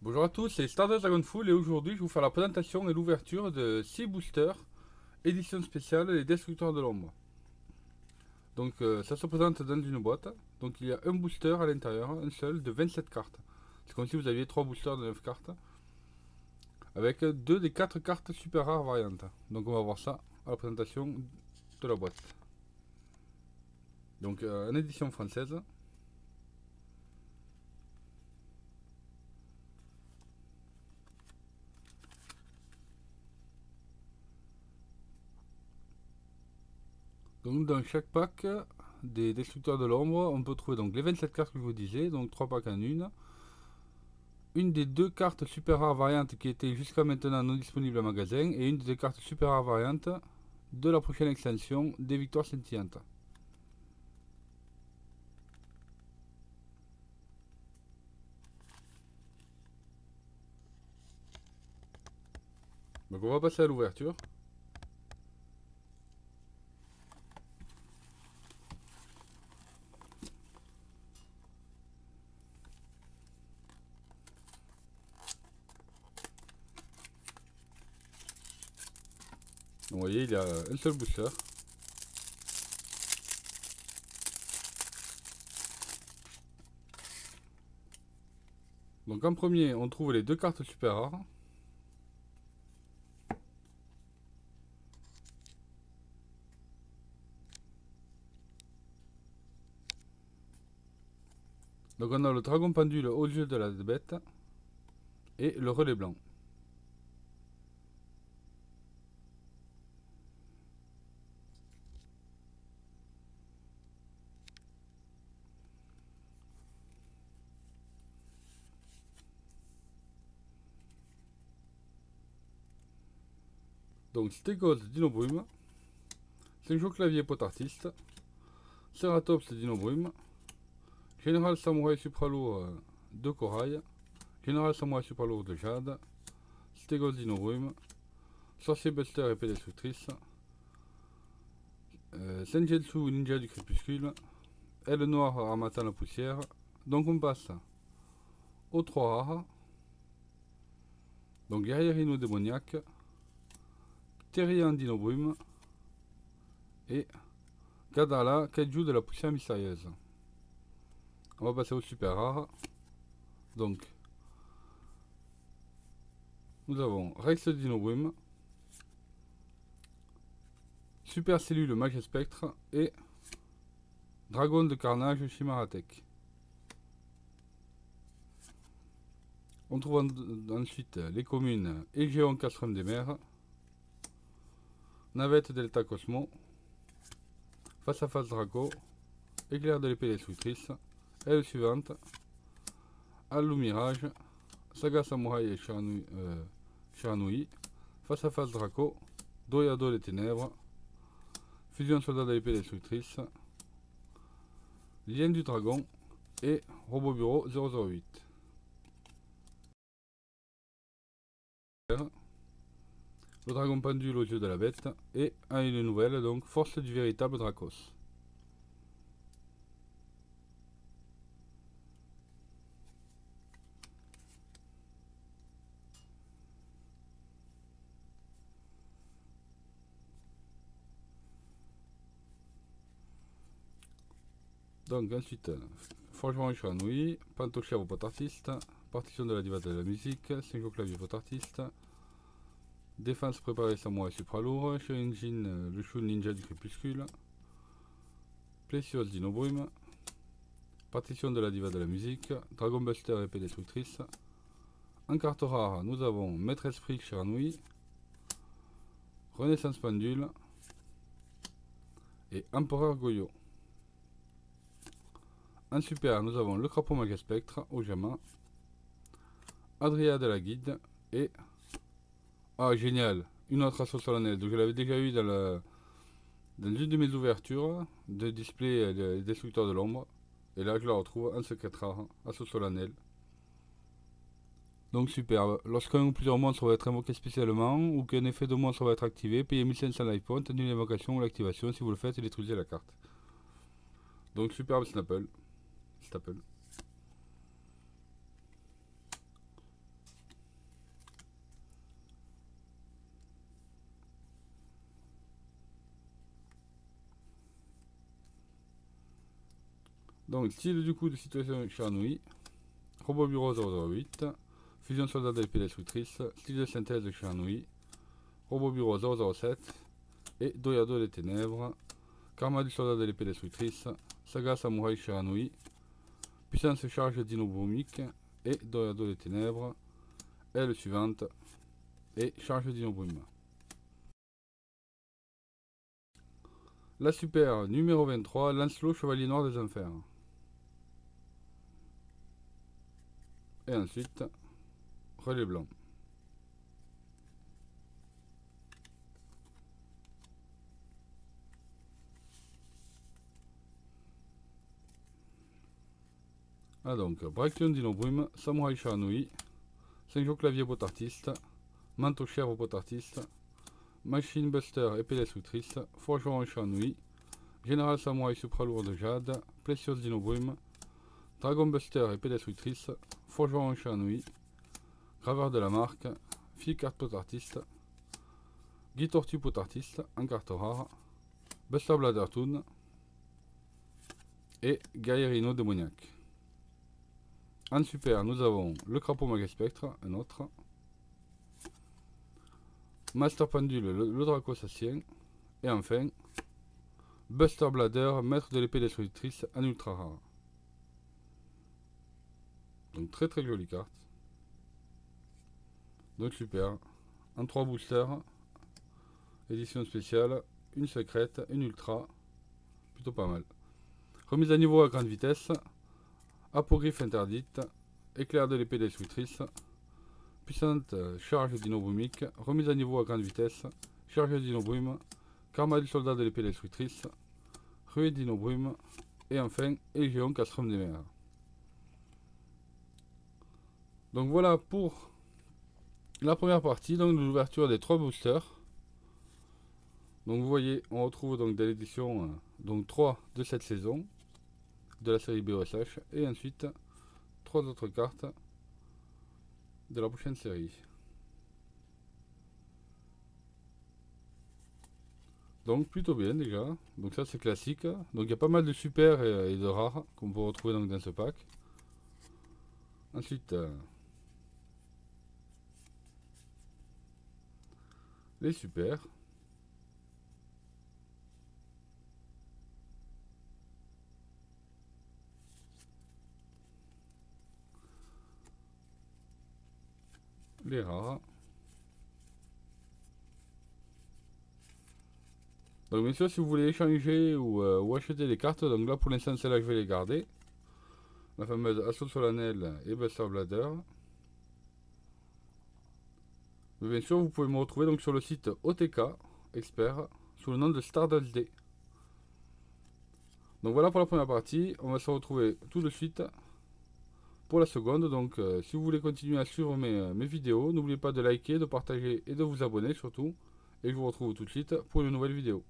Bonjour à tous, c'est Stardust Dragonful et aujourd'hui je vais vous faire la présentation et l'ouverture de 6 boosters édition spéciale Les Destructeurs de l'Ombre. Donc ça se présente dans une boîte. Donc il y a un booster à l'intérieur, un seul de 27 cartes. C'est comme si vous aviez 3 boosters de 9 cartes avec 2 des 4 cartes super rares variantes. Donc on va voir ça à la présentation de la boîte. Donc en édition française. Donc dans chaque pack des Destructeurs de l'Ombre, on peut trouver donc les 27 cartes que je vous disais, donc 3 packs en une des 2 cartes super rares variantes qui étaient jusqu'à maintenant non disponibles en magasin et une des 2 cartes super rares variantes de la prochaine extension des Victoires Scintillantes. Donc on va passer à l'ouverture. Donc vous voyez, il y a un seul booster. Donc en premier, on trouve les 2 cartes super rares. Donc on a le dragon pendule aux yeux de la bête et le relais blanc. Donc Stegos Dinobrume, Senjo Clavier Potartiste, Ceratops Dinobrume, Général Samouraï Supralourd de Corail, Général Samouraï Supralourd de Jade, Stegos Dinobrume, Sorcier Buster épée destructrice, Senjutsu Ninja du crépuscule, Aile noire Armatan la poussière. Donc on passe aux 3 rares. Donc guerrier rhino démoniaque, Terrien Dinobrume et Kadala Kaiju de la poussière mystérieuse. On va passer aux super rares. Donc nous avons Rex Dinobrume, Super Cellule Mage Spectre et Dragon de Carnage Chimaratech. On trouve ensuite les communes Égeon Castrum des Mers, Navette Delta Cosmo, Face à Face Draco, Éclair de l'épée destructrice, Aile suivante, Allu Mirage, Saga Samouraï et Shiranui, Face à Face Draco, Doyado des Ténèbres, Fusion Soldat de l'épée destructrice, Lien du Dragon et Robot Bureau 008. Le dragon pendule aux yeux de la bête et une nouvelle, donc Force du véritable Dracos. Donc ensuite, Forgeron et Shiranui, Pantochèvre Potartiste, Partition de la diva de la musique, 5 clavier Potartiste, Défense préparée Samouraï Supralourd, Shirinjin le Shun Ninja du crépuscule, Plessios Dinobrume, Partition de la diva de la musique, Dragon Buster épée destructrice. En carte rare, nous avons Maître Esprit Shiranui, Renaissance Pendule et Empereur Goyo. En super, nous avons le Crapaud Mage Spectre, Ojama, Adria de la Guide et... Ah génial, une autre assaut solennelle. Donc je l'avais déjà eu dans une de mes ouvertures de display des Destructeurs de l'Ombre. Et là je la retrouve en secret rare, assaut solennel. Donc superbe. Lorsqu'un ou plusieurs monstres va être invoqués spécialement ou qu'un effet de monstre va être activé, payez 1500 life points, tenue l'invocation ou l'activation. Si vous le faites, détruisez la carte. Donc superbe Snapple. Donc, style du coup de situation chez Anouilh, robot bureau 008, fusion soldat de l'épée destructrice, style de synthèse chez Anouilh, robot bureau 007 et Doyado des ténèbres, karma du soldat de l'épée destructrice, saga samouraï chez Anouilh, puissance charge d'Inobumique et Doyado des ténèbres, aile suivante et charge d'Inobum. La super numéro 23, Lancelot chevalier noir des enfers. Et ensuite, relais blanc. Ah donc, Braction d'Inobrum, Samouraï chez Anouilh, 5 jours clavier pot artiste, manteau chèvre pot artiste, machine buster épée destructrice, forgeron chez Anouilh, général samouraï supralourd de jade, précieuse d'Inobrum, dragon buster épée destructrice, forgeron chez Anouilh, graveur de la marque, fille carte pot artiste, Guy tortue pot artiste en carte rare, buster blader toon et guerrierino démoniaque. En super, nous avons le crapaud Magaspectre, un autre. Master Pendule, le Draco Sassien. Et enfin, Buster Blader, maître de l'épée destructrice en ultra rare. Donc très très jolie carte. Donc super. En 3 boosters. Édition spéciale, une secrète, une ultra. Plutôt pas mal. Remise à niveau à grande vitesse. Apogriffe interdite, éclair de l'épée destructrice, puissante charge d'Inobumique, remise à niveau à grande vitesse, charge d'Inobrume, karma du soldat de l'épée destructrice, ruée d'Inobrume, et enfin Égeon Castrum des mers. Donc voilà pour la première partie donc, de l'ouverture des 3 boosters. Donc vous voyez, on retrouve donc de l'édition donc 3 de cette saison de la série BOSH et ensuite 3 autres cartes de la prochaine série. Donc plutôt bien déjà. Donc ça c'est classique. Donc il y a pas mal de super et de rares qu'on peut retrouver donc dans ce pack. Ensuite les super. Les rares. Donc bien sûr si vous voulez échanger ou acheter les cartes, donc là pour l'instant c'est là que je vais les garder. La fameuse Assaut Solennel et Buster Blader. Mais bien sûr vous pouvez me retrouver donc sur le site OTK Expert sous le nom de Stardust D. Donc voilà pour la première partie, on va se retrouver tout de suite pour la seconde. Donc si vous voulez continuer à suivre mes vidéos, n'oubliez pas de liker, de partager et de vous abonner surtout. Et je vous retrouve tout de suite pour une nouvelle vidéo.